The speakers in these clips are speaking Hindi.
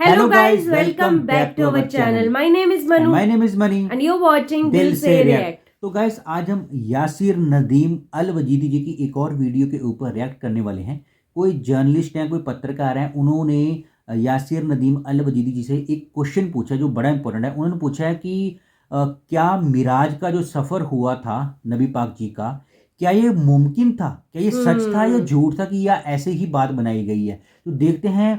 Hello guys, welcome back to our channel. My name is Manu. My name is Mani. And you're watching दिल से रिएक्ट। तो गाइस आज हम यासिर नदीम अल वजीदी जी की एक और वीडियो के ऊपर रिएक्ट करने वाले हैं। कोई जर्नलिस्ट हैं, कोई पत्रकार हैं, उन्होंने यासिर नदीम अल वजीदी जी से एक क्वेश्चन पूछा जो बड़ा इंपॉर्टेंट है। उन्होंने पूछा है कि क्या मिराज का जो सफ़र हुआ था नबी पाक जी का, क्या ये मुमकिन था, क्या ये सच था या झूठ था, कि या ऐसे ही बात बनाई गई है। तो देखते हैं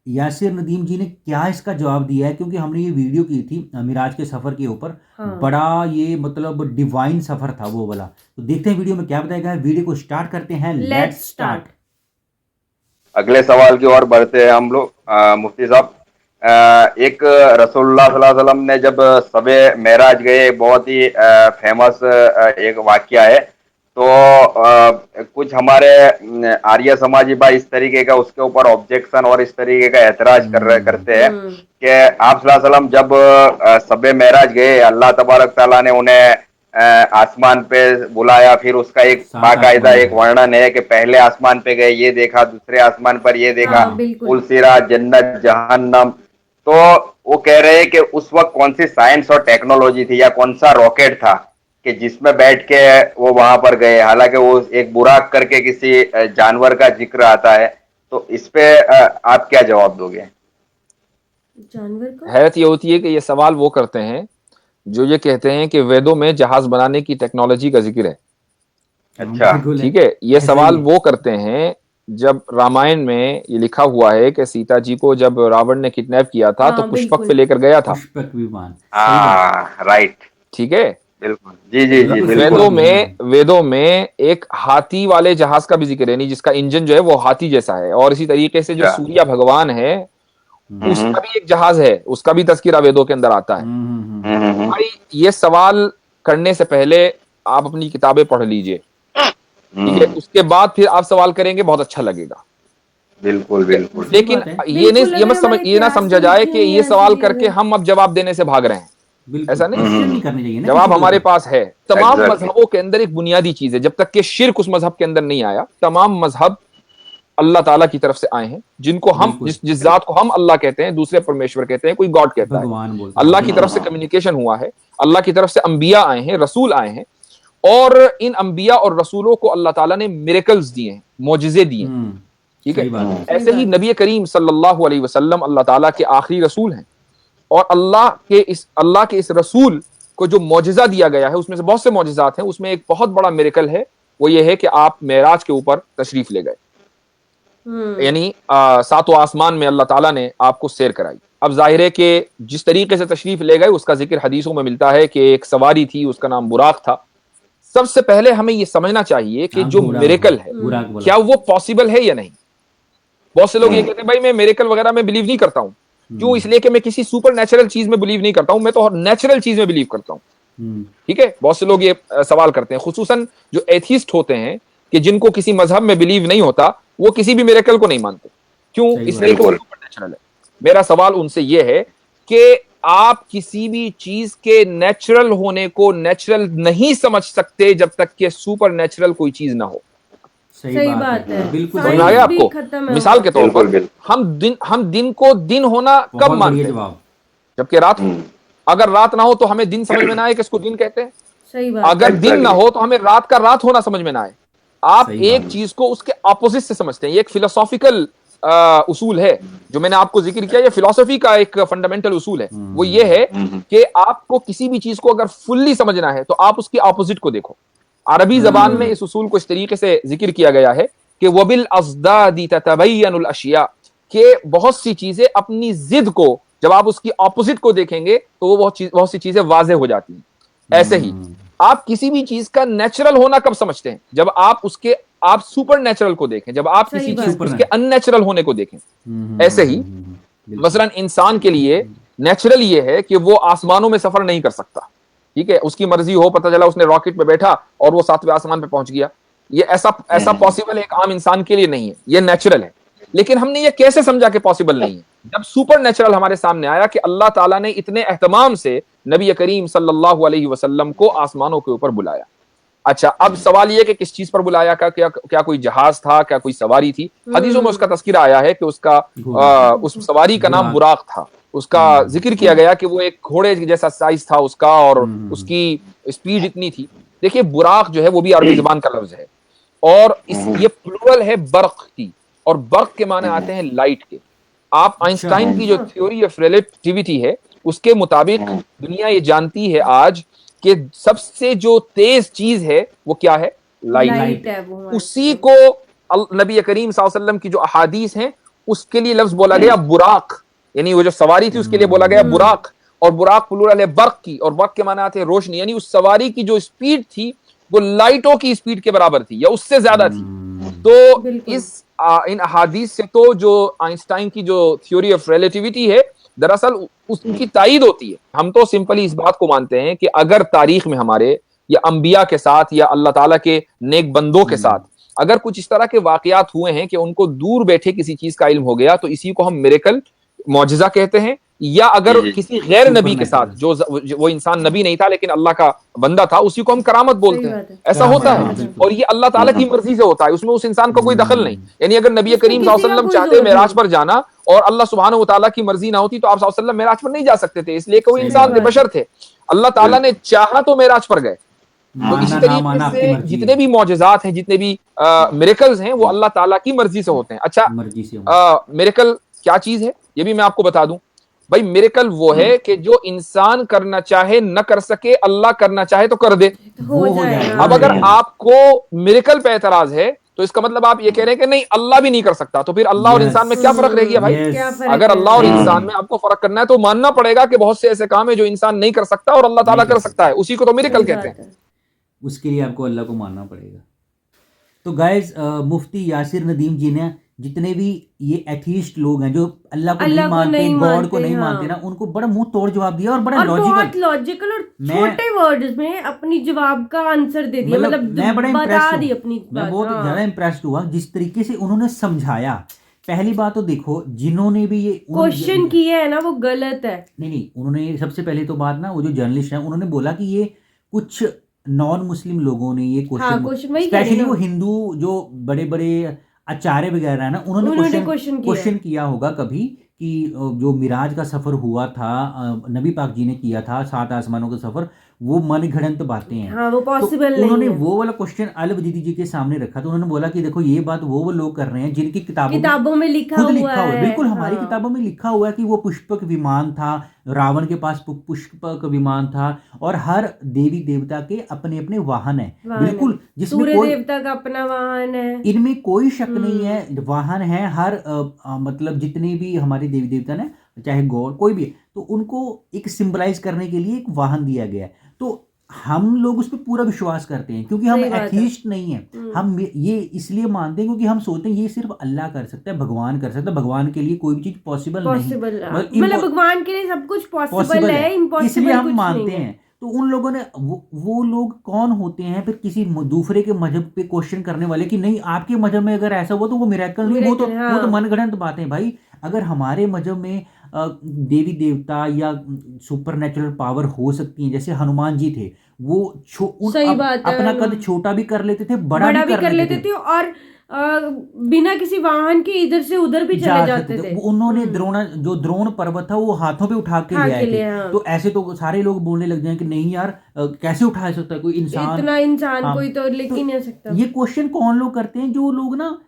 यासिर नदीम जी ने क्या इसका जवाब दिया है, क्योंकि हमने ये वीडियो की थी मिराज के सफ़र के ऊपर। बड़ा ये मतलब डिवाइन सफ़र था वो वाला। तो देखते हैं वीडियो में क्या बताएगा। वीडियो को स्टार्ट करते हैं, लेट्स स्टार्ट। अगले सवाल की ओर बढ़ते हैं हम लोग। मुफ्ती साहब, एक रसूलुल्लाह सल्लल्लाहु अलैहि वसल्लम ने जब सबे मेराज गए, बहुत ही फेमस एक वाकया है। तो कुछ हमारे आर्य समाजी भाई इस तरीके का उसके ऊपर ऑब्जेक्शन और इस तरीके का एतराज करते हैं कि आप सल्लल्लाहु अलैहि वसल्लम जब सबे मेराज गए, अल्लाह तबारक ताला ने उन्हें आसमान पे बुलाया। फिर उसका एक बाकायदा एक वर्णन है कि पहले आसमान पे गए, ये देखा, दूसरे आसमान पर ये देखा, उलसिरा, जन्नत, जहन्नम। तो वो कह रहे हैं कि उस वक्त कौन सी साइंस और टेक्नोलॉजी थी या कौन सा रॉकेट था कि जिसमें बैठ के वो वहां पर गए। हालांकि वो एक बुराक करके किसी जानवर का जिक्र आता है। तो इस पे आप क्या जवाब दोगे? जानवर का हैरत ये होती है कि ये सवाल वो करते हैं जो ये कहते हैं कि वेदों में जहाज बनाने की टेक्नोलॉजी का जिक्र है। अच्छा, ठीक है। ये सवाल वो करते हैं जब रामायण में ये लिखा हुआ है कि सीता जी को जब रावण ने किडनैप किया था तो पुष्पक पे लेकर गया था। पुष्पक विमान, राइट, ठीक है, बिल्कुल, जी जी जी, वेदों में एक हाथी वाले जहाज का भी जिक्र है, नहीं जिसका इंजन जो है वो हाथी जैसा है। और इसी तरीके से जो सूर्य भगवान है उसका भी एक जहाज है, उसका भी तस्कीरा वेदों के अंदर आता है। भाई ये सवाल करने से पहले आप अपनी किताबें पढ़ लीजिए, ठीक है, उसके बाद फिर आप सवाल करेंगे, बहुत अच्छा लगेगा। बिल्कुल बिल्कुल। लेकिन ये ना समझा जाए कि ये सवाल करके हम अब जवाब देने से भाग रहे हैं, ऐसा नहीं करनी चाहिए ना। जवाब हमारे पास है। तमाम मजहबों के अंदर एक बुनियादी चीज है, जब तक कि शिर्क उस मजहब के अंदर नहीं आया, तमाम मजहब अल्लाह ताला की तरफ से आए हैं, जिनको हम जिस जात को हम अल्लाह कहते हैं, दूसरे परमेश्वर कहते हैं, कोई गॉड कहता है। अल्लाह की तरफ से कम्युनिकेशन हुआ है, अल्लाह की तरफ से अंबिया आए हैं, रसूल आए हैं, और इन अंबिया और रसूलों को अल्लाह ताला ने मिरेकल्स दिए हैं, मौजिज़े दिए हैं, ठीक है। ऐसे ही नबी करीम सल्लल्लाहु अलैहि वसल्लम अल्लाह ताला के आखिरी रसूल हैं, और अल्लाह के इस रसूल को जो मौजिज़ा दिया गया है उसमें से बहुत से मौजिज़ात हैं। उसमें एक बहुत बड़ा मिरेकल है, वो ये है कि आप मेराज के ऊपर तशरीफ ले गए, यानी सातों आसमान में अल्लाह ताला ने आपको सैर कराई। अब जाहिर है कि जिस तरीके से तशरीफ ले गए उसका जिक्र हदीसों में मिलता है कि एक सवारी थी, उसका नाम बुराक था। सबसे पहले हमें यह समझना चाहिए कि जो मिरेकल है क्या वो पॉसिबल है या नहीं। बहुत से लोग ये कहते हैं भाई मैं मिरेकल वगैरह में बिलीव नहीं करता हूं। क्यों? इसलिए कि मैं किसी सुपर नेचुरल चीज में बिलीव नहीं करता हूं, मैं तो नेचुरल चीज में बिलीव करता हूं। ठीक है, बहुत से लोग ये सवाल करते हैं, खुसूसन जो एथिस्ट होते हैं, कि जिनको किसी मजहब में बिलीव नहीं होता, वो किसी भी मिरेकल को नहीं मानते। क्यों? इसलिए कि वो सुपर नेचुरल है। मेरा सवाल उनसे ये है कि आप किसी भी चीज के नेचुरल होने को नेचुरल नहीं समझ सकते जब तक कि सुपर नेचुरल कोई चीज ना हो। सही बात है, बिल्कुल। समझ आया आपको? मिसाल के तौर पर हम दिन को दिन होना कब मानते हैं? जबकि रात हो। अगर रात ना हो तो हमें दिन समझ में ना आए कि इसको दिन कहते हैं। सही बात। अगर दिन ना हो तो हमें रात का रात होना समझ में ना आए। आप एक चीज को उसके ऑपोजिट से समझते हैं। ये एक फिलोसॉफिकल उसूल है जो मैंने आपको जिक्र किया। ये फिलॉसफी का एक फंडामेंटल उसूल है। वो ये है कि आपको किसी भी चीज को अगर फुल्ली समझना है तो आप उसके ऑपोजिट को देखो। अरबी जबान में इस उसूल को इस तरीके से जिक्र किया गया है कि वबिल अज़दादी ततबय्यनुल अशिया, कि बहुत सी चीजें अपनी जिद को जब आप उसकी ऑपोजिट को देखेंगे तो वो बहुत सी चीजें वाज़ेह हो जाती हैं। ऐसे ही आप किसी भी चीज का नेचुरल होना कब समझते हैं? जब आप सुपर नेचुरल को देखें, जब आप किसी चीज उसके अननेचुरल होने को देखें। ऐसे ही मसलन इंसान के लिए नेचुरल ये है कि वो आसमानों में सफर नहीं कर सकता। ठीक है, उसकी मर्जी हो, पता चला उसने रॉकेट पे बैठा और वो 7वें आसमान पे पहुंच गया। ये ऐसा पॉसिबल एक आम इंसान के लिए नहीं है, ये नेचुरल है। लेकिन हमने ये कैसे समझा कि पॉसिबल नहीं है? जब सुपर नेचुरल हमारे सामने आया कि अल्लाह ताला ने इतने एहतमाम से नबी करीम सल्लल्लाहु अलैहि वसल्लम को आसमानों के ऊपर बुलाया। अच्छा, अब सवाल ये कि किस चीज पर बुलाया, क्या कोई जहाज था, क्या कोई सवारी थी? हदीसों में उसका तस्कीरा आया है कि उसका उस सवारी का नाम बुराक था। उसका जिक्र किया गया कि वो एक घोड़े जैसा साइज था उसका, और उसकी स्पीड इतनी थी। देखिए, बुराक जो है वो भी अरबी जुबान का लफ्ज है, और ये प्लूरल है बर्क की, और बर्क के माने आते हैं लाइट के। आप आइंस्टाइन की जो थ्योरी ऑफ रिलेटिविटी है उसके मुताबिक दुनिया ये जानती है आज कि सबसे जो तेज चीज है वो क्या है? लाइट है वो। उसी को नबी करीम सल्लल्लाहु अलैहि वसल्लम की जो अहादीस हैं उसके लिए लफ्ज बोला गया बुराक, यानी वो जो सवारी थी उसके लिए बोला गया बुराक, और बुराक प्लूरल है बर्क की, और बर्क के माने आते हैं रोशनी। यानी उस सवारी की जो स्पीड थी वो लाइटों की स्पीड के बराबर थी या उससे ज्यादा थी। तो इन अहादीस से तो जो आइंस्टाइन की जो थ्योरी ऑफ रिलेटिविटी है दरअसल उसकी तायीद होती है। हम तो सिंपली इस बात को मानते हैं कि अगर तारीख में हमारे या अंबिया के साथ या अल्लाह ताला के नेक बंदों के साथ अगर कुछ इस तरह के वाकयात हुए हैं कि उनको दूर बैठे किसी चीज का इल्म हो गया, तो इसी को हम मिरेकल, मौजिजा कहते हैं। या अगर किसी गैर नबी के साथ जो वो इंसान नबी नहीं था लेकिन अल्लाह का बंदा था, उसी को हम करामत बोलते हैं। ऐसा होता है, और ये अल्लाह ताला की मर्जी से होता है, उसमें उस इंसान का कोई दखल नहीं। यानी अगर नबी करीम सल्लल्लाहु अलैहि वसल्लम चाहते मेराज पर जाना और अल्लाह सुब्हानहू व तआला की मर्जी ना होती तो आप सल्लल्लाहु अलैहि वसल्लम मेराज पर नहीं जा सकते थे, इसलिए कि वो इंसान थे, बशर थे। अल्लाह ताला ने चाहा तो मेराज पर गए। तो इसी तरीके से जितने भी मौजज़ात हैं, जितने भी मिरेकल्स हैं, वो अल्लाह ताला की मर्जी से होते हैं। अच्छा, मिरेकल क्या चीज है ये भी मैं आपको बता दूं। भाई, मिरेकल वो है कि जो इंसान करना चाहे न कर सके, अल्लाह करना चाहे तो कर दे, हो जाए। अब अगर आपको मिरेकल पे एतराज है तो इसका मतलब आप ये कह रहे हैं कि नहीं, अल्लाह भी नहीं कर सकता, तो फिर अल्लाह और इंसान में क्या फर्क रह गया भाई? अगर अल्लाह और इंसान में आपको फर्क करना है तो मानना पड़ेगा कि बहुत से ऐसे काम है जो इंसान नहीं कर सकता और अल्लाह ताला कर सकता है, उसी को तो मिरेकल कहते हैं। उसके लिए आपको अल्लाह को मानना पड़ेगा। तो गाइज, मुफ्ती यासिर नदीम जी ने जितने भी ये एथीस्ट लोग हैं जो अल्लाह को नहीं मानते, गॉड को नहीं मानते ना, उनको बड़ा मुंह तोड़ जवाब दिया और बड़ा लॉजिकल और छोटे वर्ड्स में अपनी जवाब का आंसर दे दिया। मतलब मैं बड़ा बता दी अपनी बात। मैं बहुत ज्यादा इम्प्रेस्ड हुआ जिस तरीके से उन्होंने समझाया। पहली बात तो देखो, जिन्होंने भी ये क्वेश्चन किया है ना वो गलत है। नहीं, उन्होंने सबसे पहले तो बात ना, वो जो जर्नलिस्ट है उन्होंने बोला कि ये कुछ नॉन मुस्लिम लोगों ने ये क्वेश्चन, स्पेशली वो हिंदू जो बड़े बड़े आचार्य वगैरह है ना, उन्होंने क्वेश्चन किया होगा कभी कि जो मिराज का सफर हुआ था, नबी पाक जी ने किया था, 7 आसमानों का सफर, वो मनगढ़ंत बातें हैं। हाँ, वो पॉसिबल नहीं है। उन्होंने वो वाला क्वेश्चन अल वजीदी जी के सामने रखा, तो उन्होंने बोला कि देखो ये बात वो लोग कर रहे हैं जिनकी किताबों में लिखा हुआ है। बिल्कुल, हमारी किताबों में लिखा हुआ है कि वो पुष्पक विमान था, रावण के पास पुष्पक विमान था, और हर देवी देवता के अपने अपने वाहन है। बिल्कुल, जिसमें सूर्य देवता का अपना वाहन है, इनमें कोई शक नहीं है, वाहन है हर मतलब जितने भी हमारे देवी देवता ने, चाहे गॉड कोई भी, तो उनको एक सिंबलाइज करने के लिए एक वाहन दिया गया है। तो हम लोग उस पर पूरा विश्वास करते हैं क्योंकि हम एथीस्ट नहीं है। हम ये इसलिए मानते हैं क्योंकि हम सोचते हैं ये सिर्फ अल्लाह कर सकता है, भगवान कर सकता है, भगवान के लिए कोई भी चीज पॉसिबल नहीं, मतलब भगवान के लिए सब कुछ पॉसिबल है, इम्पॉसिबल इसलिए हम मानते हैं। तो उन लोगों ने वो लोग कौन होते हैं फिर किसी दूसरे के मजहब पे क्वेश्चन करने वाले कि नहीं आपके मजहब में अगर ऐसा हुआ तो वो मिरेकल नहीं, वो तो मनगढ़ंत बातें। भाई, अगर हमारे मजहब में देवी देवता या सुपर नेचुरल पावर हो सकती है, जैसे हनुमान जी थे, वो अपना कद छोटा भी कर लेते थे, बड़ा भी कर लेते थे, और बिना किसी वाहन के इधर से उधर भी चले जाते थे। उन्होंने द्रोण पर्वत था वो हाथों पे उठा के ले आए थे। तो ऐसे तो सारे लोग बोलने लग जाए कि नहीं यार, कैसे उठा सकता है कोई इंसान, इतना इंसान कोई तो लेके नहीं आ सकता। ये क्वेश्चन कौन लोग करते हैं? जो लोग ना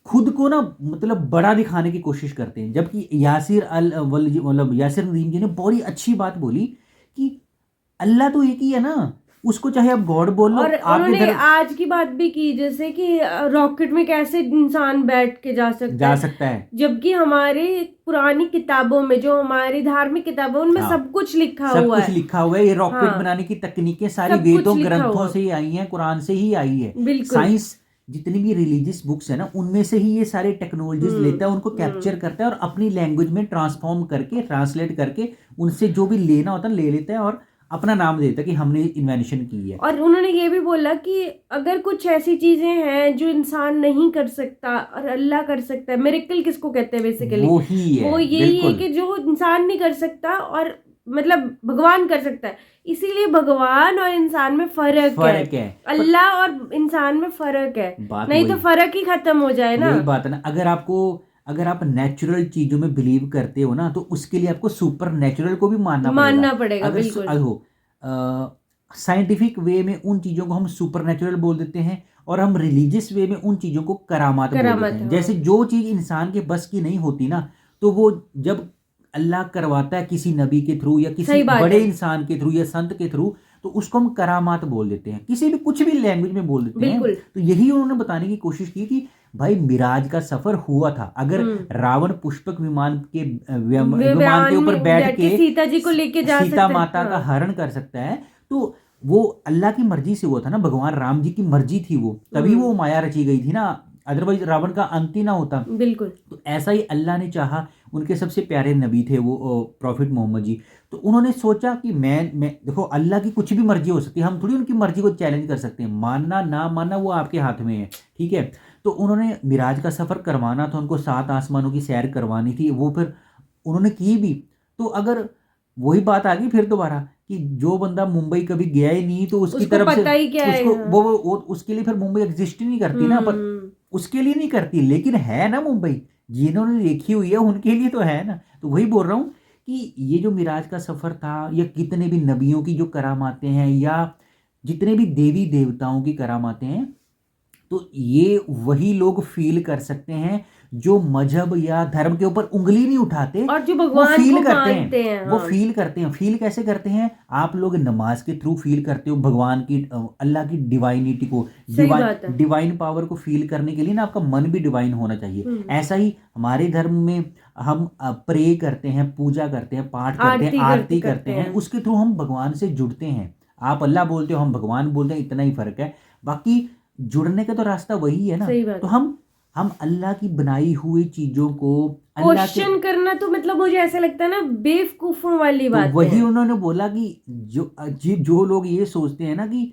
खुद को ना मतलब बड़ा दिखाने की कोशिश करते हैं। जबकि यासिर नदीम जी ने बड़ी अच्छी बात बोली कि अल्लाह तो एक ही है ना, उसको चाहे आप गॉड बोल लो। और उन्होंने आज की बात भी की, जैसे कि रॉकेट में कैसे इंसान बैठ के जा सकता है, जबकि हमारे पुरानी किताबों में, जो हमारी धार्मिक किताबों, उनमें सब कुछ लिखा हुआ है। ये रॉकेट बनाने की तकनीकें सारी वेदों ग्रंथों से ही आई हैं, कुरान से ही आई है। साइंस जितनी भी रिलीजियस बुक्स है ना, उनमें से ही ये सारे टेक्नोलॉजीज लेता है, उनको कैप्चर करता है और अपनी लैंग्वेज में ट्रांसफॉर्म करके, ट्रांसलेट करके, उनसे जो भी लेना होता है ले लेता है और अपना नाम देता है कि हमने इन्वेंशन की है। और उन्होंने ये भी बोला कि अगर कुछ ऐसी चीजें हैं जो इंसान नहीं कर सकता और अल्लाह कर सकता है, मिरेकल किसको कहते हैं बेसिकली, वो यही है कि जो इंसान नहीं कर सकता और मतलब भगवान कर सकता है। इसीलिए भगवान और इंसान में फर्क है। अल्लाह और इंसान में फर्क है, नहीं तो फर्क ही खत्म हो जाए ना। वही बात है ना। अगर आप नेचुरल चीजों में बिलीव करते हो ना, तो उसके लिए आपको सुपर नेचुरल को भी मानना पड़ेगा। बिल्कुल। साइंटिफिक वे में उन चीजों को हम सुपर नेचुरल बोल देते हैं, और हम रिलीजियस वे में उन चीजों को करामात बोल देते हैं। जैसे जो चीज इंसान के बस की नहीं होती ना, तो वो जब अल्लाह करवाता है किसी नबी के थ्रू या किसी बड़े इंसान के थ्रू या संत के थ्रू, तो उसको हम करामात बोल देते हैं, किसी भी कुछ भी लैंग्वेज में बोल देते हैं। तो यही उन्होंने बताने की कोशिश की कि भाई मिराज का सफर हुआ था। अगर रावण पुष्पक विमान के ऊपर बैठ के सीता जी को लेके जा सकता है, सीता माता का हरण कर सकता है, तो वो अल्लाह की मर्जी से हुआ था ना, भगवान राम जी की मर्जी थी वो, तभी वो माया रची गई थी ना, अदरवाइज रावण का अंत ही ना होता। बिल्कुल। तो ऐसा ही अल्लाह ने चाहा। उनके सबसे प्यारे नबी थे वो प्रॉफिट मोहम्मद जी। तो उन्होंने सोचा कि मैं देखो, अल्लाह की कुछ भी मर्जी हो सकती है, हम थोड़ी उनकी मर्जी को चैलेंज कर सकते हैं। मानना ना मानना वो आपके हाथ में है, ठीक है। तो उन्होंने मिराज का सफ़र करवाना था, उनको 7 आसमानों की सैर करवानी थी, वो फिर उन्होंने की भी। तो अगर वही बात आ गई फिर दोबारा कि जो बंदा मुंबई कभी गया ही नहीं, तो उसकी तरफ से उसको वो उसके लिए फिर मुंबई एग्जिस्ट ही नहीं करती ना, पर उसके लिए नहीं करती, लेकिन है ना मुंबई, जिन्होंने देखी हुई है उनके लिए तो है ना। तो वही बोल रहा हूँ कि ये जो मिराज का सफ़र था, या कितने भी नबियों की जो करामातें हैं, या जितने भी देवी देवताओं की करामातें हैं, तो ये वही लोग फील कर सकते हैं जो मजहब या धर्म के ऊपर उंगली नहीं उठाते, और जो भगवान फील को करते मानते हैं। वो फील करते हैं। फील कैसे करते हैं? आप लोग नमाज के थ्रू फील करते हो भगवान की, अल्लाह की डिवाइनिटी को, डिवाइन पावर को फील करने के लिए ना आपका मन भी डिवाइन होना चाहिए। ऐसा ही हमारे धर्म में हम प्रे करते हैं, पूजा करते हैं, पाठ करते हैं, आरती करते हैं, उसके थ्रू हम भगवान से जुड़ते हैं। आप अल्लाह बोलते हो, हम भगवान बोलते हैं, इतना ही फर्क है। बाकी जुड़ने का तो रास्ता वही है ना। तो हम अल्लाह की बनाई हुई चीजों को क्वेश्चन करना, तो मतलब मुझे ऐसा लगता है ना, बेवकूफों वाली बात है। वही उन्होंने बोला कि जो लोग ये सोचते हैं ना कि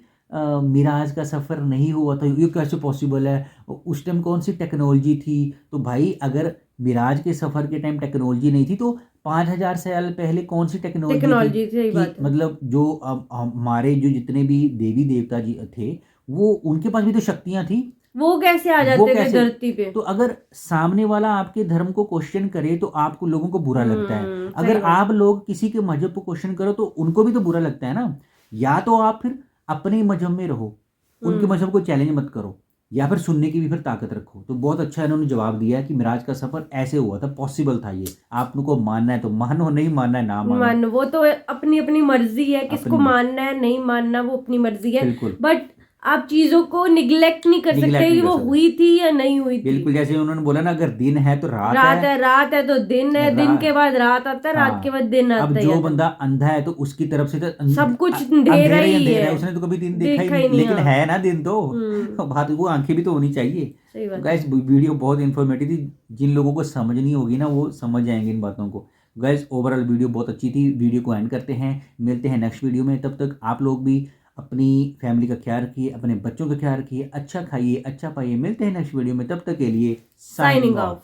मिराज का सफर नहीं हुआ था, ये कैसे पॉसिबल है, उस टाइम कौन सी टेक्नोलॉजी थी। तो भाई अगर मिराज के सफर के टाइम टेक्नोलॉजी नहीं थी, तो 5000 साल पहले कौन सी टेक्नोलॉजी थी? मतलब जो हमारे जो जितने भी देवी देवता जी थे, वो उनके पास भी तो शक्तियां थी, वो कैसे आ जाते थे धरती पे? तो अगर सामने वाला आपके धर्म को क्वेश्चन करे तो आपको लोगों को बुरा लगता है। अगर आप लोग किसी के मजहब को क्वेश्चन करो तो उनको भी तो बुरा लगता है ना। या तो आप फिर अपने मजहब में रहो, उनके मजहब को चैलेंज मत करो, या फिर सुनने की भी फिर ताकत रखो। तो बहुत अच्छा इन्होंने जवाब दिया है कि मिराज का सफर ऐसे हुआ था, पॉसिबल था। ये आपको मानना है तो मानो, नहीं मानना है ना मानो, वो तो अपनी अपनी मर्जी है, किसको मानना है नहीं मानना वो अपनी मर्जी है। बट आप चीजों को निगलेक्ट नहीं कर सकते कि वो हुई थी या नहीं हुई थी। बिल्कुल, जैसे उन्होंने बोला ना, अगर दिन है तो रात है, रात है तो दिन है, दिन के बाद रात आता है, रात के बाद दिन आता है। अब जो बंदा अंधा है तो उसकी तरफ से तो सब कुछ अंधेरा ही है, उसने तो कभी दिन देखा ही नहीं, लेकिन है ना दिन तो बात, वो आंखें भी तो होनी चाहिए। गाइस वीडियो बहुत इन्फॉर्मेटिव थी, जिन लोगों को समझनी होगी ना वो समझ जाएंगे इन बातों को। गाइस ओवरऑल वीडियो बहुत अच्छी थी। वीडियो को एंड करते हैं, मिलते हैं नेक्स्ट वीडियो में। तब तक आप लोग भी अपनी फैमिली का ख्याल रखिए, अपने बच्चों का ख्याल रखिए, अच्छा खाइए, अच्छा पाइए। मिलते हैं नेक्स्ट वीडियो में, तब तक के लिए साइनिंग ऑफ।